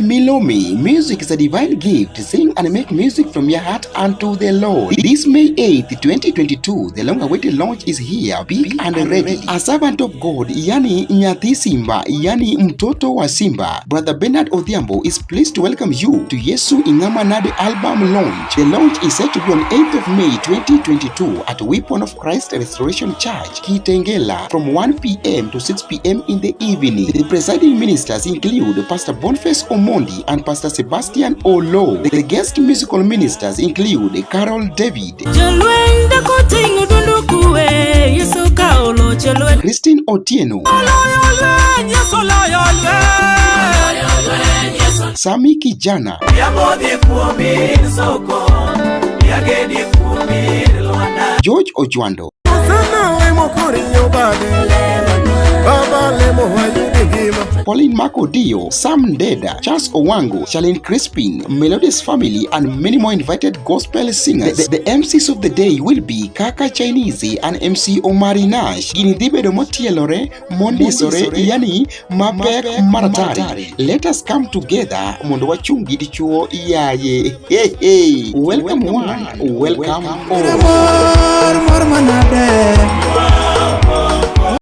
Milome. Music is a divine gift. Sing and make music from your heart unto the Lord. This May 8th, 2022, the long-awaited launch is here, big and ready. A servant of God, yani Nyathi Simba, yani mtoto wa Simba, Brother Bernard Odhiambo is pleased to welcome you to Yesu Ingamanade album launch. The launch is set to be on 8th of May 2022 at Weapon of Christ Restoration Church, Kitengela, from 1 p.m. to 6 p.m. in the evening. The presiding ministers include Pastor Boniface Omondi and Pastor Sebastian Olo. The guest musical ministers include Carol David, Christine Otieno, Sami Kijana, George Ojwando, Pauline Makodio, Sam Ndeda, Charles Owango, Charlene Crispin, Melodious Family, and many more invited gospel singers. The MCs of the day will be Kaka Chinese and MC Omari Nash, Ginidibe Domotielore, Mondi Sore, Yani Mabek Maratari. Let us come together, Mondo Wachungi Dichuo Yaye. Hey, welcome one, welcome all.